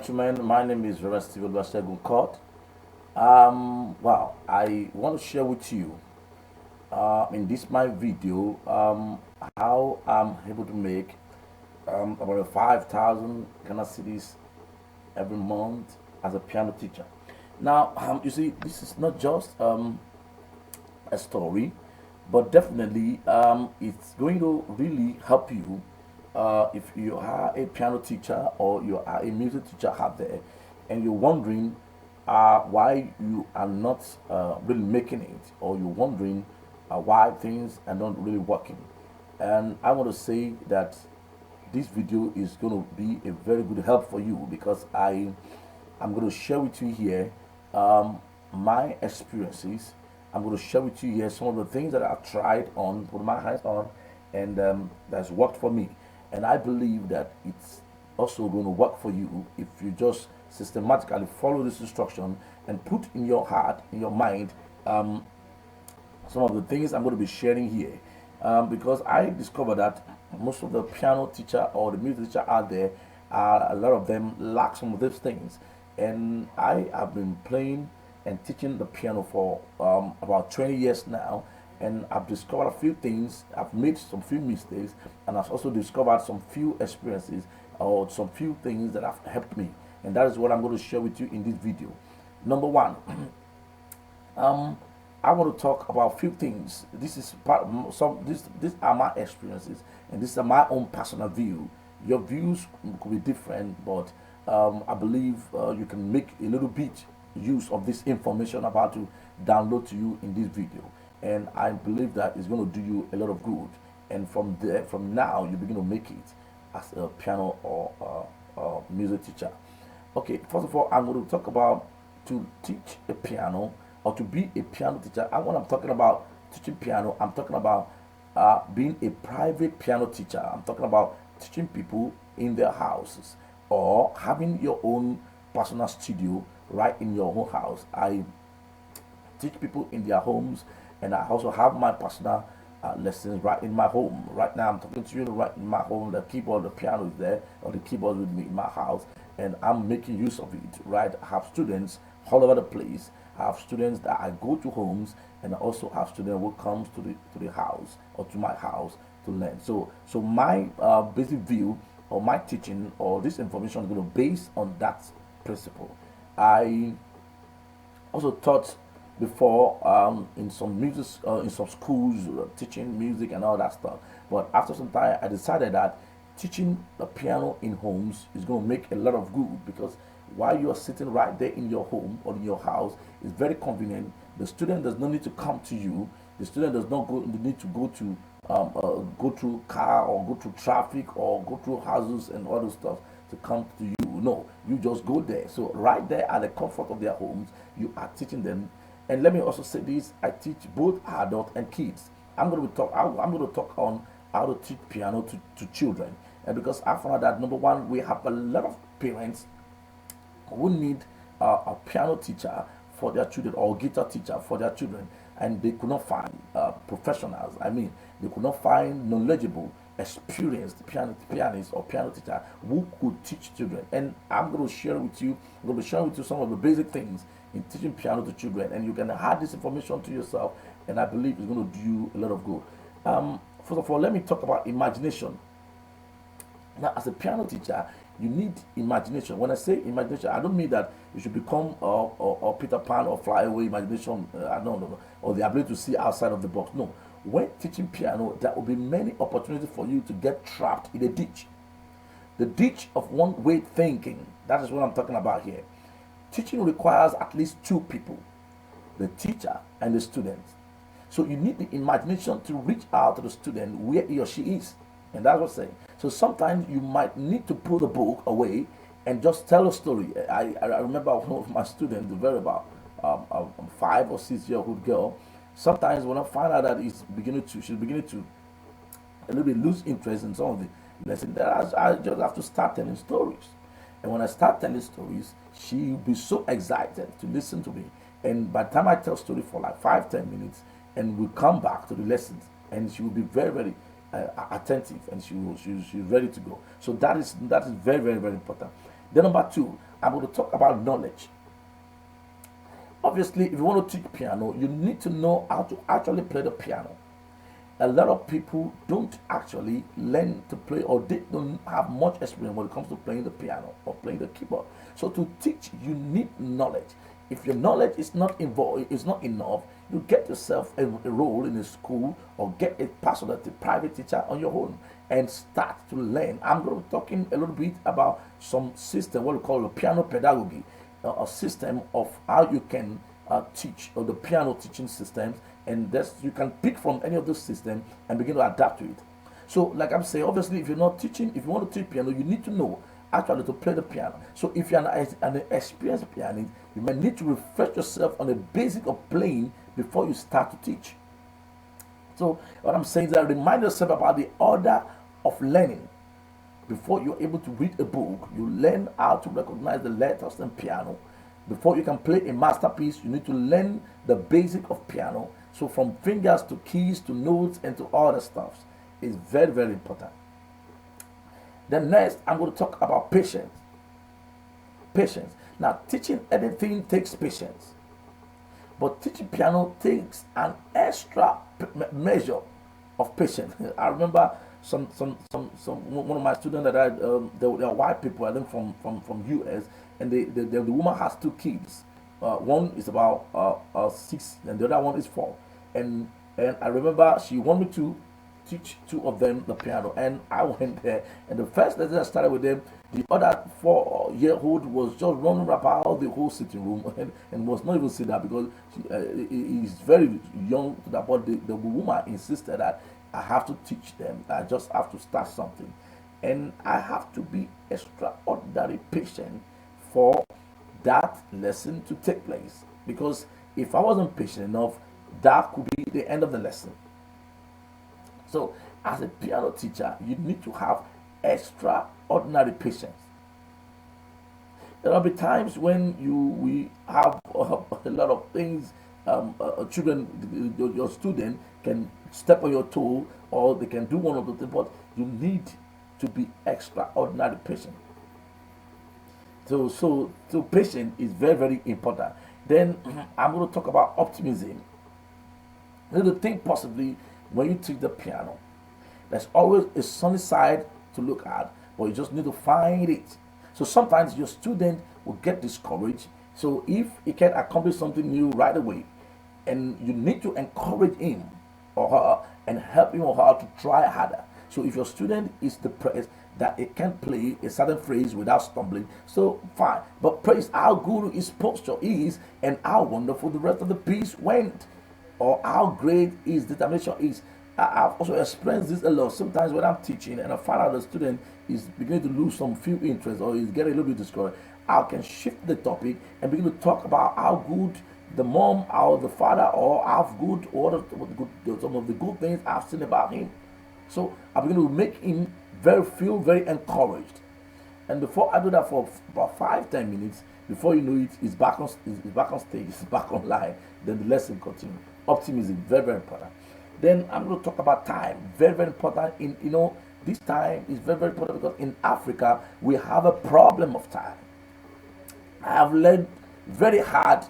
gentlemen, my name is Reverend Stephen Basegun Court. Wow, I want to share with you in this my video how I'm able to make about 5,000 Ghana cedis every month as a piano teacher. Now, you see, this is not just a story, but definitely it's going to really help you if you are a piano teacher or you are a music teacher out there and you're wondering why you are not really making it, or you're wondering why things are not really working. And I want to say that this video is going to be a very good help for you because I'm going to share with you here my experiences. I'm going to share with you here some of the things that I've tried on, put my hands on, and that's worked for me. And I believe that it's also going to work for you if you just systematically follow this instruction and put in your heart, in your mind, some of the things I'm going to be sharing here. Because I discovered that most of the piano teacher or the music teacher out there, a lot of them lack some of these things. And I have been playing and teaching the piano for about 20 years now, and I've discovered a few things. I've made some few mistakes, and I've also discovered some few experiences or some few things that have helped me, and that is what I'm going to share with you in this video. Number one, I want to talk about a few things. This is part some. These are my experiences, and these are my own personal view. Your views could be different, but I believe you can make a little bit use of this information about to download to you in this video, and I believe that it's going to do you a lot of good. And from there, from now, you begin to make it as a piano or music teacher. Okay, first of all, I'm going to talk about to teach a piano or to be a piano teacher. And when I'm talking about teaching piano, I'm talking about being a private piano teacher. I'm talking about teaching people in their houses or having your own personal studio right in your own house. I teach people in their homes, and I also have my personal lessons right in my home. Right now, I'm talking to you right in my home. The keyboard, the piano is there, or the keyboard with me in my house, and I'm making use of it. Right, I have students all over the place. I have students that I go to homes, and I also have students who comes to the house or to my house to learn. So my basic view or my teaching or this information is going to base on that principle. I also taught before in some music, in some schools, teaching music and all that stuff. But after some time, I decided that teaching the piano in homes is going to make a lot of good because while you are sitting right there in your home or in your house, it's very convenient. The student does not need to come to you. The student does not need to go through car or go through traffic or go through houses and all those stuff to come to you. No, you just go there. So right there at the comfort of their homes, you are teaching them. And let me also say this: I teach both adult and kids. I'm going to talk on how to teach piano to children, and because I found out that number one, we have a lot of parents who need a piano teacher for their children or guitar teacher for their children, and they could not find professionals. I mean, they could not find knowledgeable, experienced pianist or piano teacher who could teach children. And I'm going to share with you. I'm going to share with you some of the basic things in teaching piano to children, and you can add this information to yourself. And I believe it's going to do you a lot of good. First of all, let me talk about imagination. Now, as a piano teacher, you need imagination. When I say imagination, I don't mean that you should become or Peter Pan or fly away imagination. I don't know, or the ability to see outside of the box. No. When teaching piano, there will be many opportunities for you to get trapped in a ditch. The ditch of one-way thinking. That is what I'm talking about here. Teaching requires at least two people, the teacher and the student. So you need the imagination to reach out to the student where he or she is. And that's what I'm saying. So sometimes you might need to pull the book away and just tell a story. I remember one of my students, a very about a 5 or 6 year old girl. Sometimes when I find out that she's beginning to a little bit lose interest in some of the lessons, that I just have to start telling stories. And when I start telling stories, she'll be so excited to listen to me. And by the time I tell story for like 5, 10 minutes, and we come back to the lessons, and she will be very, very attentive, and she's ready to go. So that is very, very, very important. Then number two, I'm going to talk about knowledge. Obviously, if you want to teach piano, you need to know how to actually play the piano. A lot of people don't actually learn to play, or they don't have much experience when it comes to playing the piano or playing the keyboard. So to teach, you need knowledge. If your knowledge is not involved, is not enough, you get yourself a role in a school or get a personal private teacher on your own and start to learn. I'm going to be talking a little bit about some system, what we call a piano pedagogy, a system of how you can teach, or the piano teaching systems, and that's, you can pick from any of those systems and begin to adapt to it. So like I'm saying, obviously if you're not teaching, if you want to teach piano, you need to know actually to play the piano. So if you're an experienced pianist, you may need to refresh yourself on the basic of playing before you start to teach. So what I'm saying is that remind yourself about the order of learning. Before you're able to read a book, you learn how to recognize the letters in piano. Before you can play a masterpiece, you need to learn the basic of piano. So from fingers to keys to notes and to all the stuff is very, very important. Then next, I'm going to talk about patience. Patience. Now, teaching anything takes patience, but teaching piano takes an extra measure of patience. I remember one of my students that I they were white people, I think from US, and the woman has two kids. One is about 6, and the other one is 4. And I remember she wanted me to teach 2 of them the piano, and I went there. And the first lesson I started with them, the other 4-year-old was just running about the whole sitting room and was not even sitting there because he's very young to that. But the woman insisted that I have to teach them. I just have to start something, and I have to be extraordinary patient for that lesson to take place, because if I wasn't patient enough, that could be the end of the lesson. So, as a piano teacher, you need to have extraordinary patience. There will be times when we have a lot of things. Children, your student can step on your toe, or they can do one of the things, but you need to be extraordinary patient. So patience is very, very important. Then I'm going to talk about optimism. You need to think possibly when you teach the piano. There's always a sunny side to look at, but you just need to find it. So sometimes your student will get discouraged. So if he can accomplish something new right away, and you need to encourage him or her and help him or her to try harder. So if your student is depressed that it can't play a certain phrase without stumbling, so fine. But praise how good his posture is and how wonderful the rest of the piece went, or how great his determination is. Have also experienced this a lot. Sometimes when I'm teaching and I find out the student is beginning to lose some few interest or is getting a little bit discouraged, I can shift the topic and begin to talk about how good the mom or the father, or how good, or some of the good things I've seen about him. So I begin to make him feel very encouraged. And before I do that for about 5-10 minutes, before you know it, he's back on stage, he's back online. Then the lesson continues. Optimism, very, very important. Then I'm going to talk about time, very, very important. This time is very, very important because in Africa we have a problem of time. I have learned very hard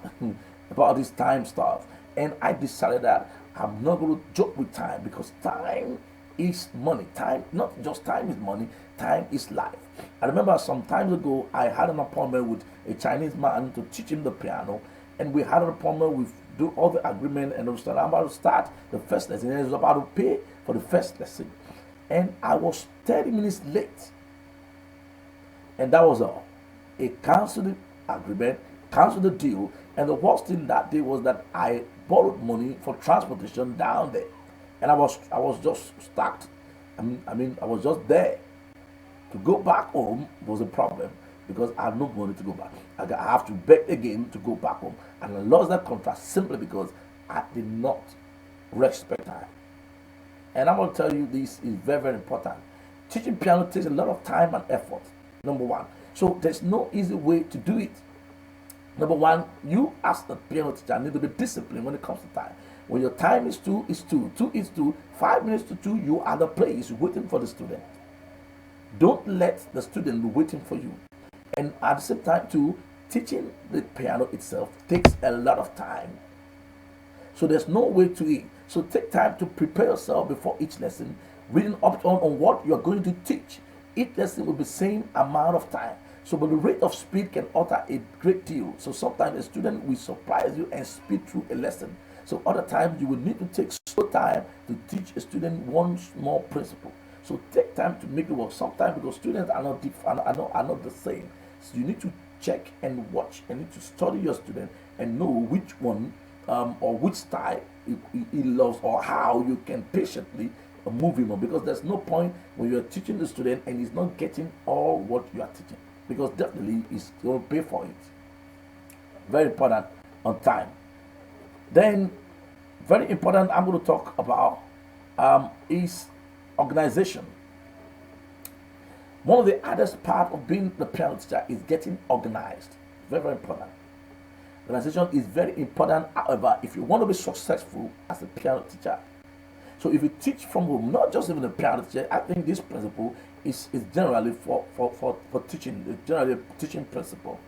about this time stuff, and I decided that I'm not going to joke with time, because time is money. Time, not just time is money, time is life. I remember some time ago I had an appointment with a Chinese man to teach him the piano, and we had an appointment with do all the agreement, and I'm about to start the first lesson, and I was about to pay for the first lesson, and I was 30 minutes late, and that was all. It canceled the agreement, canceled the deal, and the worst thing that day was that I borrowed money for transportation down there, and I was just stuck. I was just there. To go back home was a problem because I had no money to go back. I have to beg again to go back home, and I lost that contract simply because I did not respect time. And I'm going to tell you, this is very, very important. Teaching piano takes a lot of time and effort. Number one, so there's no easy way to do it. Number one, you as the piano teacher need to be disciplined when it comes to time. When your time is 2, it's 2. 2 is 2. 5 minutes to 2, you are the place waiting for the student. Don't let the student be waiting for you. And at the same time too, teaching the piano itself takes a lot of time. So there's no way to it. So take time to prepare yourself before each lesson, reading up on what you're going to teach. Each lesson will be same amount of time. So but the rate of speed can alter a great deal. So sometimes a student will surprise you and speed through a lesson. So other times you will need to take slow time to teach a student one small principle. So take time to make it work. Sometimes because students are not are not the same. So you need to check and watch and need to study your student and know which one or which style he loves or how you can patiently move him on, because there's no point when you're teaching the student and he's not getting all what you are teaching, because definitely he's going to pay for it. Very important on time. Then very important I'm going to talk about is organization. One of the hardest part of being the piano teacher is getting organized. Very, very important. Organization is very important. However, if you want to be successful as a piano teacher, so if you teach from home, not just even a piano teacher, I think this principle is generally for teaching, it's generally a teaching principle.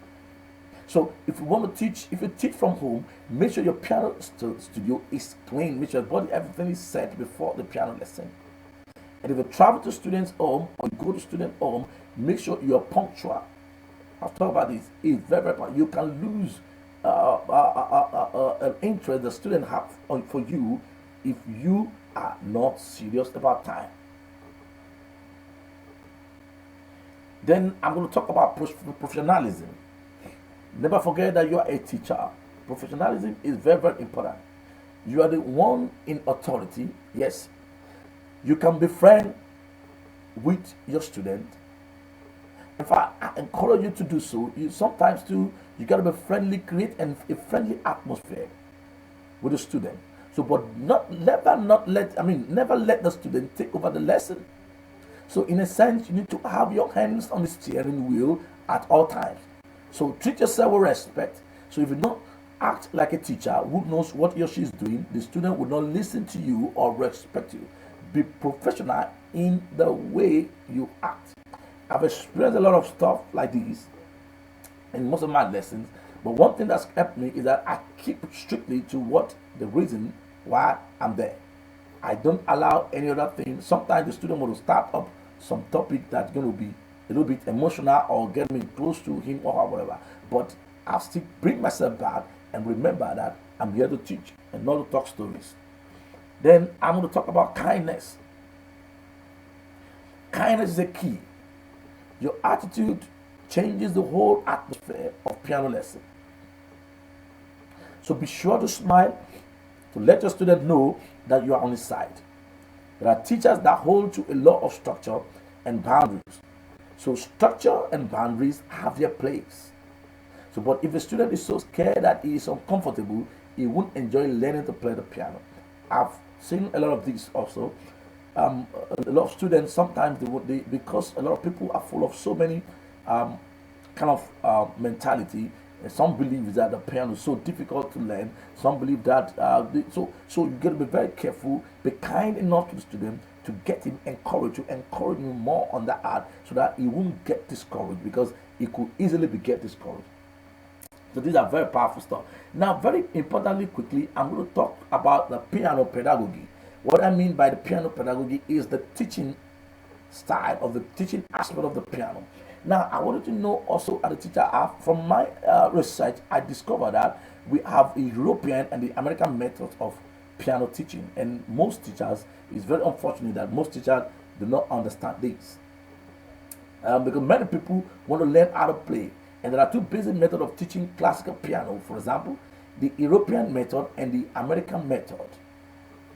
So if you want to teach, if you teach from home, make sure your piano studio is clean, make sure your body, everything is set before the piano lesson. And if you travel to students' home or you go to student home, make sure you are punctual. I've talked about this. It's very, very important. You can lose an interest the student have for you if you are not serious about time. Then I'm going to talk about professionalism. Never forget that you are a teacher. Professionalism is very, very important. You are the one in authority. Yes, you can be friend with your student. In fact, I encourage you to do so. You sometimes too, you gotta be friendly, create a friendly atmosphere with the student. So, but never let the student take over the lesson. So, in a sense, you need to have your hands on the steering wheel at all times. So, treat yourself with respect. So, if you don't act like a teacher who knows what he or she is doing, the student will not listen to you or respect you. Be professional in the way you act. I've experienced a lot of stuff like this in most of my lessons, but one thing that's helped me is that I keep strictly to what the reason why I'm there. I don't allow any other thing. Sometimes the student will start up some topic that's going to be a little bit emotional or get me close to him or whatever, but I'll still bring myself back and remember that I'm here to teach and not to talk stories. Then I'm going to talk about kindness. Kindness is a key. Your attitude changes the whole atmosphere of piano lesson. So be sure to smile to let your student know that you are on his side. There are teachers that hold to a lot of structure and boundaries. So structure and boundaries have their place. So, but if a student is so scared that he is uncomfortable, he won't enjoy learning to play the piano. I've seen a lot of these also. A lot of students sometimes they because a lot of people are full of so many kind of mentality. And some believe that the piano is so difficult to learn. Some believe that so you got to be very careful, be kind enough to the student to get him encouraged, to encourage him more on that art, so that he won't get discouraged, because he could easily be get discouraged. So these are very powerful stuff. Now, very importantly, quickly, I'm going to talk about the piano pedagogy. What I mean by the piano pedagogy is the teaching style of the teaching aspect of the piano. Now, I wanted to know also as a teacher, from my research, I discovered that we have a European and the American methods of piano teaching, and most teachers, it's very unfortunate that most teachers do not understand this, because many people want to learn how to play, and there are two basic methods of teaching classical piano. For example, the European method and the American method.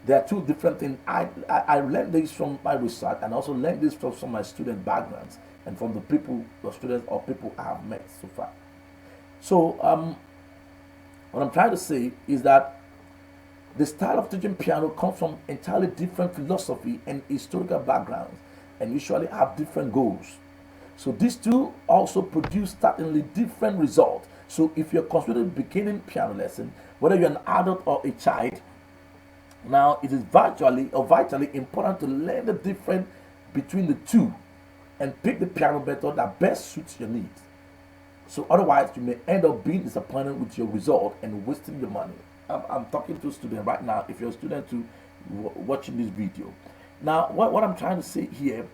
There are two different things. I learned this from my research, and also learned this from some of my student backgrounds and from the people, the students or people I have met so far. So what I'm trying to say is that the style of teaching piano comes from entirely different philosophy and historical backgrounds, and usually have different goals. So these two also produce certainly different results. So if you're considering beginning piano lesson, whether you're an adult or a child, now it is vitally important to learn the difference between the two and pick the piano method that best suits your needs. So otherwise, you may end up being disappointed with your result and wasting your money. I'm talking to a student right now. If you're a student to watching this video, now what I'm trying to say here,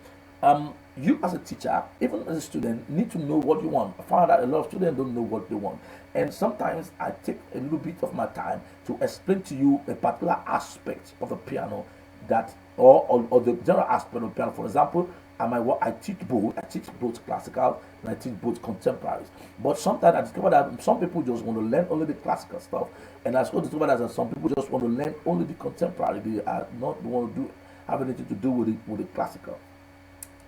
you as a teacher, even as a student, need to know what you want. I found out a lot of students don't know what they want, and sometimes I take a little bit of my time to explain to you a particular aspect of the piano that, or the general aspect of piano. For example, I teach both. I teach both classical and I teach both contemporaries. But sometimes I discover that some people just want to learn only the classical stuff, and I also discover that some people just want to learn only the contemporary. They are not want to have anything to do with the classical.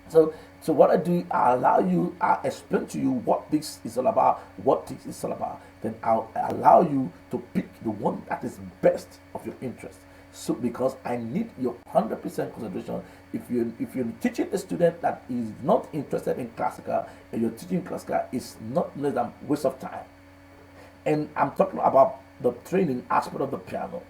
So what I do, I explain to you what this is all about, what this is all about. Then I'll allow you to pick the one that is best of your interest. So because I need your 100% concentration. If you're teaching a student that is not interested in classical and you're teaching classical, it's not less than waste of time. And I'm talking about the training aspect of the piano.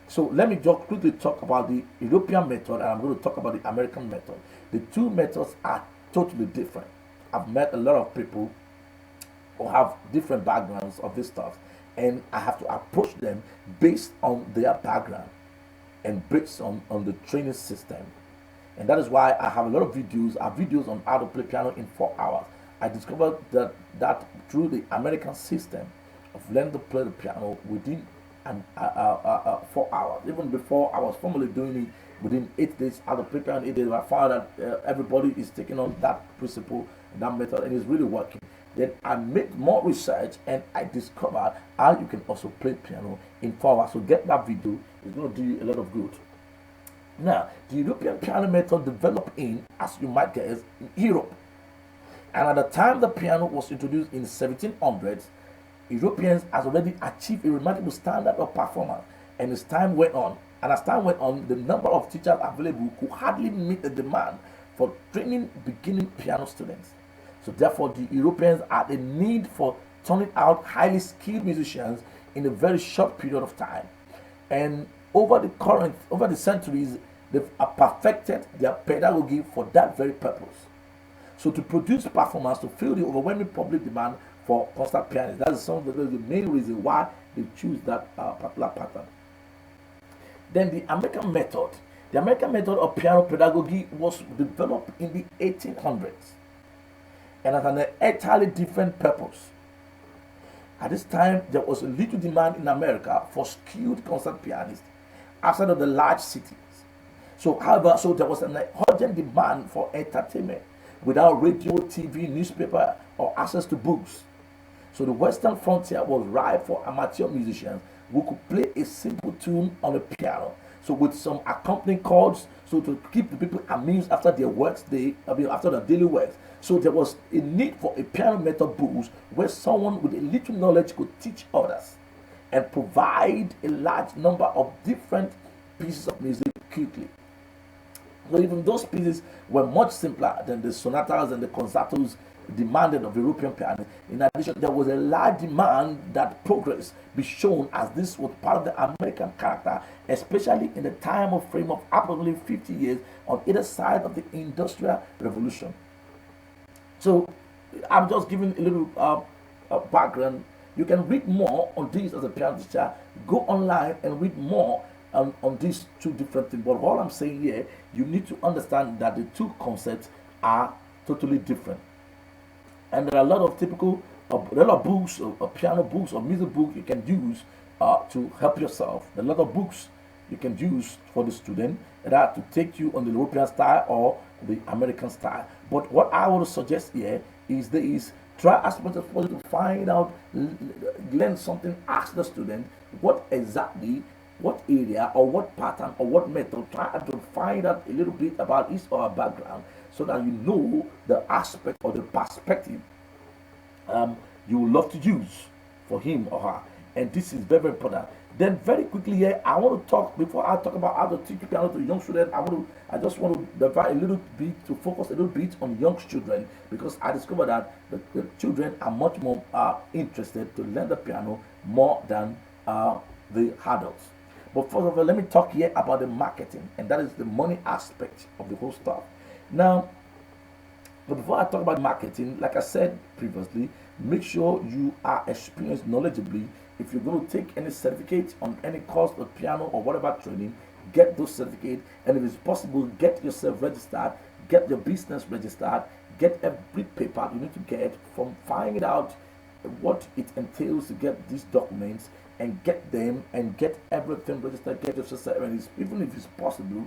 So let me just quickly talk about the European method, and I'm going to talk about the American method. The two methods are totally different. I've met a lot of people who have different backgrounds of this stuff, and I have to approach them based on their background and based on the training system. And that is why I have a lot of videos. I have videos on how to play piano in 4 hours. I discovered that through the American system of learning to play the piano within 4 hours. Even before, I was formally doing it within 8 days. How to play piano in 8 days. I found that everybody is taking on that principle and that method, and it's really working. Then I made more research and I discovered how you can also play piano in 4 hours. So get that video, it's going to do you a lot of good. Now, the European piano method developed as you might guess, in Europe. And at the time the piano was introduced in 1700s, Europeans has already achieved a remarkable standard of performance. And as time went on, the number of teachers available could hardly meet the demand for training beginning piano students. So therefore, the Europeans had a need for turning out highly skilled musicians in a very short period of time. And over the centuries, they've perfected their pedagogy for that very purpose. So to produce performance to fill the overwhelming public demand for concert pianists, that is the main reason why they choose that particular pattern. Then the American method of piano pedagogy was developed in the 1800s and has an entirely different purpose. At this time, there was a little demand in America for skilled concert pianists outside of the large cities. So there was an urgent demand for entertainment without radio, TV, newspaper, or access to books. So the Western frontier was ripe for amateur musicians who could play a simple tune on a piano. So with some accompanying chords, so to keep the people amused after their after their daily works. So there was a need for a piano method books where someone with a little knowledge could teach others and provide a large number of different pieces of music quickly. So even those pieces were much simpler than the sonatas and the concertos demanded of European pianists. In addition, there was a large demand that progress be shown, as this was part of the American character, especially in the time of frame of approximately 50 years on either side of the Industrial Revolution. So I'm just giving a little background. You can read more on this as a piano teacher. Go online and read more on these two different things. But all I'm saying here, you need to understand that the two concepts are totally different. And there are a lot of books, or piano books, or music books you can use to help yourself. There are a lot of books you can use for the student that to take you on the European style or the American style. But what I want to suggest here is try as much as possible to find out, learn something, ask the student what area or what pattern or what method. Try to find out a little bit about his or her background so that you know the aspect or the perspective you would love to use for him or her. And this is very, very important. Then very quickly here, I want to talk, before I talk about how to teach piano to young students, I just want to divide a little bit, to focus a little bit on young children, because I discovered that the children are much more interested to learn the piano more than the adults. But first of all, let me talk here about the marketing, and that is the money aspect of the whole stuff. Now, But before I talk about marketing, like I said previously, make sure you are experienced knowledgeably. If you're going to take any certificate on any course of piano or whatever training, get those certificates. And if it's possible, get yourself registered, get your business registered, get every paper you need to get from finding out what it entails to get these documents and get them and get everything registered, get yourself ready. Even if it's possible,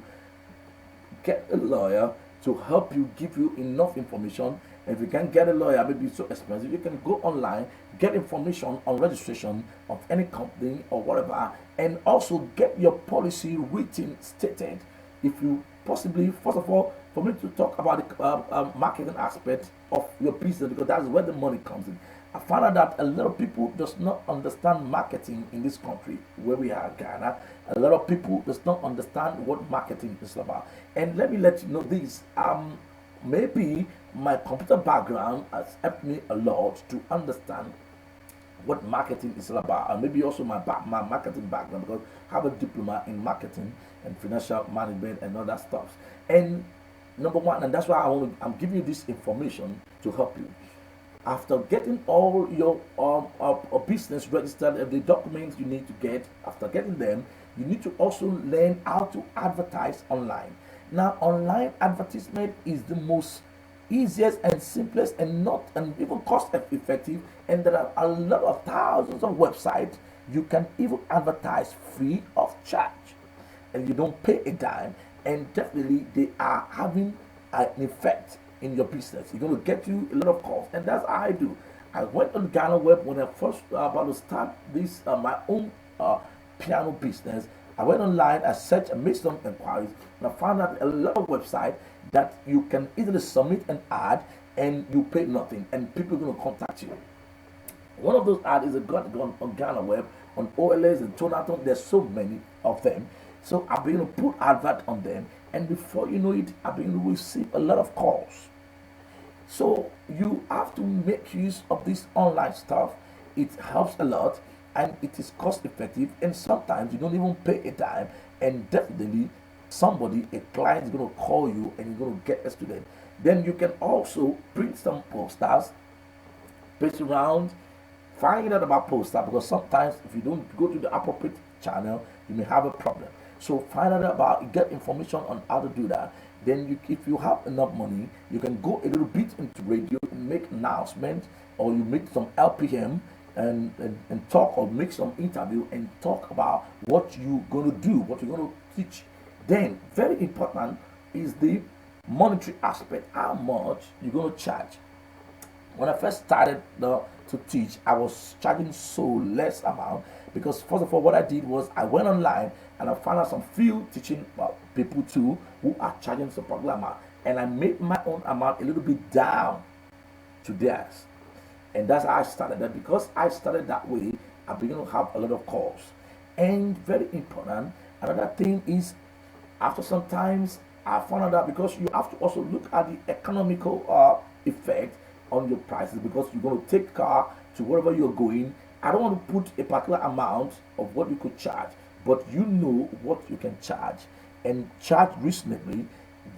get a lawyer to help you, give you enough information. And if you can't get a lawyer, maybe it's so expensive, you can go online, get information on registration of any company or whatever, and also get your policy written, stated. If you possibly, first of all, for me to talk about the marketing aspect of your business, because that's where the money comes in. I found out that a lot of people does not understand marketing in this country where we are, Ghana. A lot of people does not understand what marketing is about. And let me let you know this. Maybe my computer background has helped me a lot to understand what marketing is all about, and maybe also my marketing background, because I have a diploma in marketing and financial management and all that stuff. And number one, and that's why I'm giving you this information to help you. After getting all your business registered, the documents you need to get, after getting them, you need to also learn how to advertise online. Now, online advertisement is the most easiest and simplest and not and even cost effective, and there are a lot of thousands of websites you can even advertise free of charge, and you don't pay a dime, and definitely they are having an effect in your business. You're going to get you a lot of calls, and that's how I do. I went on Ghana Web when I first about to start this my own piano business. I went online, I searched and made some inquiries, and I found out a lot of websites that you can easily submit an ad and you pay nothing, and people are going to contact you. One of those ads is a got on Ghana Web, on OLS and Tonaton. There's so many of them. So I've been able to put advert on them, and before you know it, I've been able to receive a lot of calls. So you have to make use of this online stuff. It helps a lot, and it is cost effective, and sometimes you don't even pay a dime, and definitely somebody, a client, is going to call you and you're going to get a student. Then you can also print some posters, paste around, find out about poster, because sometimes if you don't go to the appropriate channel, you may have a problem. So find out about, get information on how to do that. Then if you have enough money, you can go a little bit into radio and make announcement, or you make some LPM and talk, or make some interview and talk about what you're going to do, what you're going to teach. Then very important is the monetary aspect, how much you're going to charge. When I first started to teach, I was charging so less amount, because first of all, what I did was I went online and I found out some few teaching people too who are charging some particular amount, and I made my own amount a little bit down to theirs, and that's how I started. That because I started that way, I began to have a lot of calls. And very important, another thing is, after some times, I found out that because you have to also look at the economical effect on your prices, because you're going to take car to wherever you're going. I don't want to put a particular amount of what you could charge, but you know what you can charge, and charge reasonably.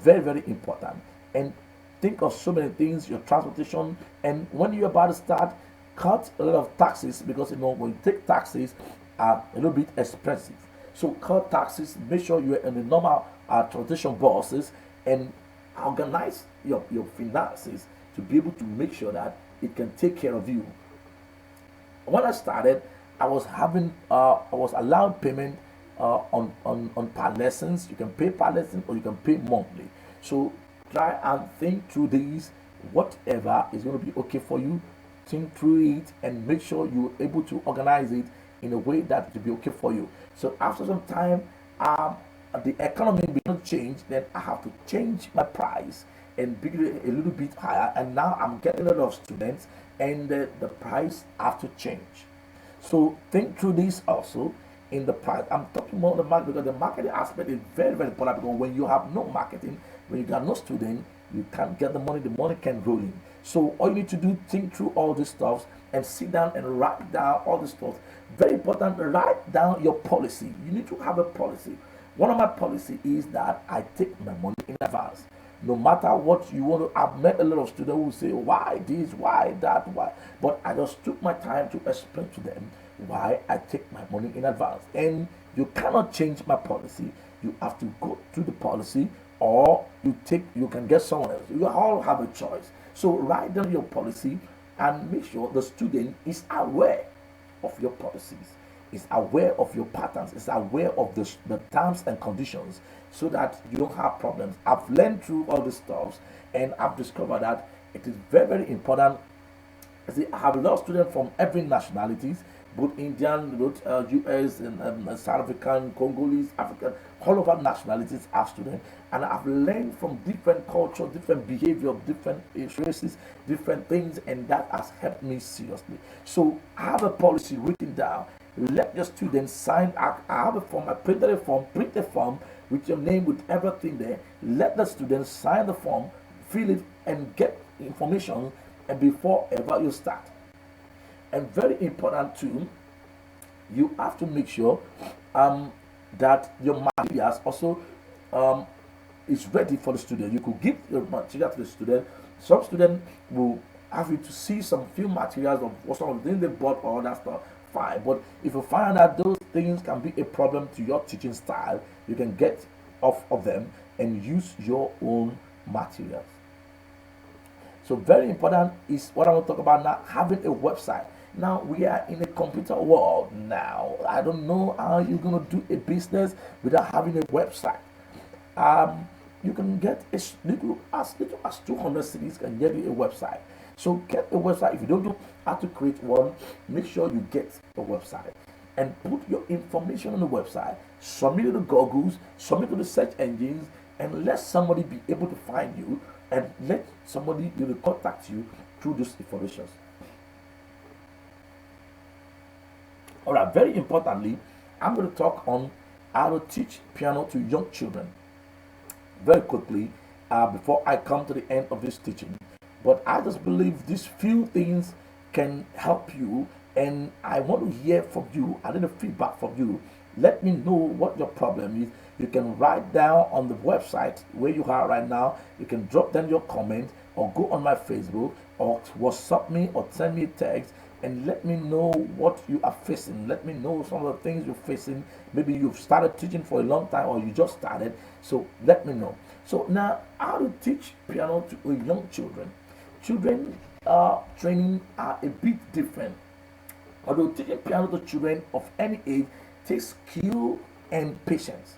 Very, very important. And think of so many things, your transportation, and when you're about to start, cut a lot of taxes, because you know when you take taxes are a little bit expensive. So cut taxes, make sure you're in the normal transportation buses, and organize your finances to be able to make sure that it can take care of you. When I started, I was allowed payment on per lessons. You can pay per lesson or you can pay monthly. So try and think through these. Whatever is going to be okay for you, think through it and make sure you're able to organize it in a way that it will be okay for you. So after some time, the economy began to change. Then I have to change my price and bring it a little bit higher. And now I'm getting a lot of students, and the price have to change. So think through this also in the price. I'm talking more on the market, because the marketing aspect is very, very important. Because when you have no marketing, when you got no student, you can't get the money can roll in. So all you need to do, think through all this stuff and sit down and write down all this stuff. Very important, write down your policy. You need to have a policy. One of my policy is that I take my money in advance. No matter what you want to, I've met a lot of students who say, why this, why that, why? But I just took my time to explain to them why I take my money in advance. And you cannot change my policy. You have to go through the policy, or you can get someone else. You all have a choice. So write down your policy and make sure the student is aware of your policies, is aware of your patterns, is aware of the terms and conditions, so that you don't have problems. I've learned through all these stuff, and I've discovered that it is very, very important. See, I have a lot of students from every nationalities, both Indian, both US, and South African, Congolese, African, all over nationalities are students. And I've learned from different cultures, different behavior, different races, different things, and that has helped me seriously. So I have a policy written down. Let your students sign. I have a form, I printed a form, print a form with your name, with everything there. Let the students sign the form, fill it, and get information, and before ever you start. And very important too, you have to make sure that your materials also um, is ready for the student. You could give your material to the student. Some student will have you to see some few materials of what some of the things they bought or that stuff. Fine, but if you find that those things can be a problem to your teaching style, you can get off of them and use your own materials. So very important is what I want to talk about now, having a website. Now we are in a computer world now. I don't know how you're gonna do a business without having a website. Um, you can get little as 200 cities can get you a website. So get a website. If you don't know how to create one, make sure you get a website and put your information on the website. Submit it to Google's, submit to the search engines, and let somebody be able to find you, and let somebody be able to contact you through those information. All right, very importantly, I'm going to talk on how to teach piano to young children very quickly before I come to the end of this teaching. But I just believe these few things can help you, and I want to hear from you. I need a feedback from you. Let me know what your problem is. You can write down on the website where you are right now. You can drop down your comment, or go on my Facebook, or WhatsApp me, or send me a text, and let me know what you are facing. Let me know some of the things you're facing. Maybe you've started teaching for a long time, or you just started. So let me know. So now, how to teach piano to young children? Children training are a bit different. Although teaching piano to children of any age takes skill and patience.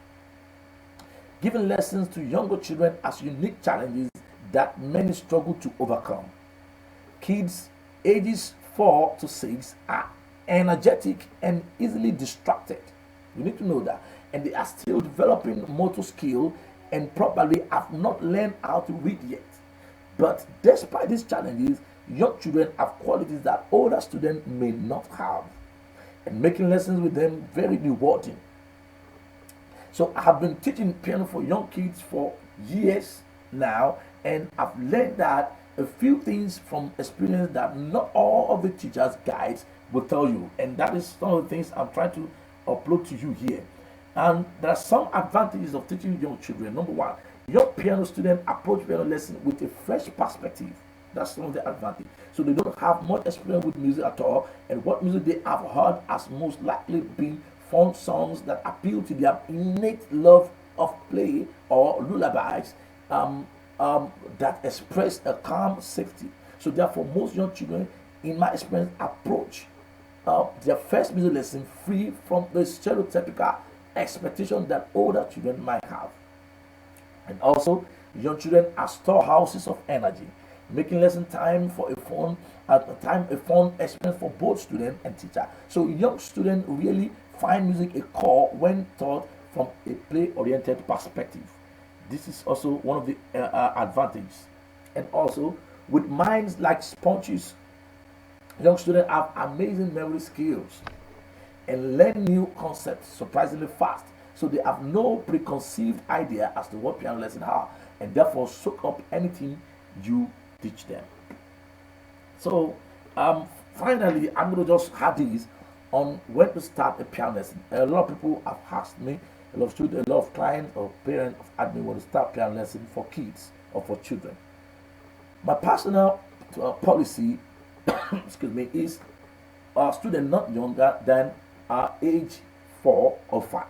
Giving lessons to younger children has unique challenges that many struggle to overcome. Kids ages 4 to 6 are energetic and easily distracted. You need to know that. And they are still developing motor skill and probably have not learned how to read yet. But despite these challenges, young children have qualities that older students may not have, and making lessons with them very rewarding. So I have been teaching piano for young kids for years now, and I've learned that a few things from experience that not all of the teachers' guides will tell you, and that is some of the things I'm trying to upload to you here. And there are some advantages of teaching young children. Number one, young piano students approach piano lesson with a fresh perspective. That's some of the advantage. So they don't have much experience with music at all, and what music they have heard has most likely been fun songs that appeal to their innate love of play, or lullabies that express a calm safety. So therefore, most young children, in my experience, approach their first music lesson free from the stereotypical expectation that older children might have. And also, young children are storehouses of energy, making lesson time for a fun at a time a fun experience for both student and teacher. So young students really find music a core when taught from a play-oriented perspective. This is also one of the advantages. And also, with minds like sponges, young students have amazing memory skills and learn new concepts surprisingly fast. So they have no preconceived idea as to what piano lessons are, and therefore soak up anything you teach them. So finally, I'm going to just have this on when to start a piano lesson. A lot of people have asked me A lot of students, a lot of clients or parents of admin want to start piano lesson for kids or for children. My personal policy, excuse me, is students not younger than age 4 or 5.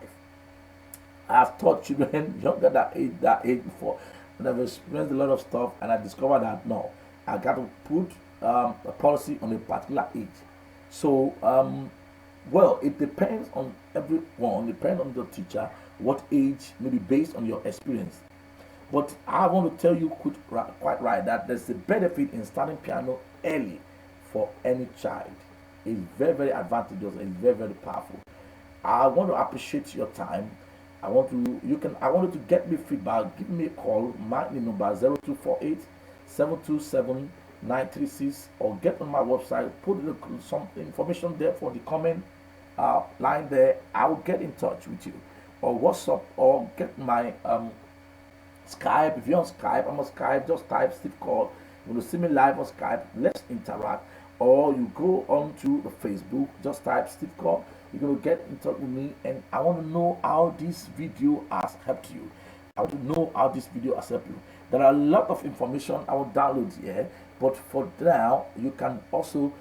I've taught children younger that age before, and I've experienced a lot of stuff, and I discovered that no, I got to put a policy on a particular age. So, well, it depends on everyone, depends on the teacher, what age, maybe based on your experience. But I want to tell you quite right that there's a benefit in starting piano early for any child. It's very, very advantageous. It's very, very powerful. I want to appreciate your time. I want you to get me feedback. Give me a call. My number 0248 727 936, or get on my website. Put some information there for the comment line there. I will get in touch with you, or WhatsApp, or get my Skype. If you're on Skype, I'm on Skype. Just type Steve Call. You will see me live on Skype. Let's interact. Or you go on to the Facebook. Just type Steve Call. You're going to get in touch with me, and I want to know how this video has helped you. I want to know how this video has helped you. There are a lot of information I will download here, but for now, you can also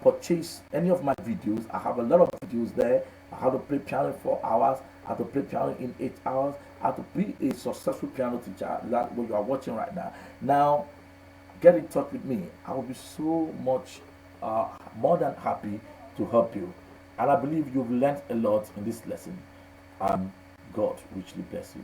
purchase any of my videos. I have a lot of videos there. How to play piano in 4 hours, how to play piano in 8 hours, how to be a successful piano teacher. That's what you are watching right now. Now, get in touch with me. I will be so much more than happy to help you. And I believe you've learned a lot in this lesson. And God richly bless you.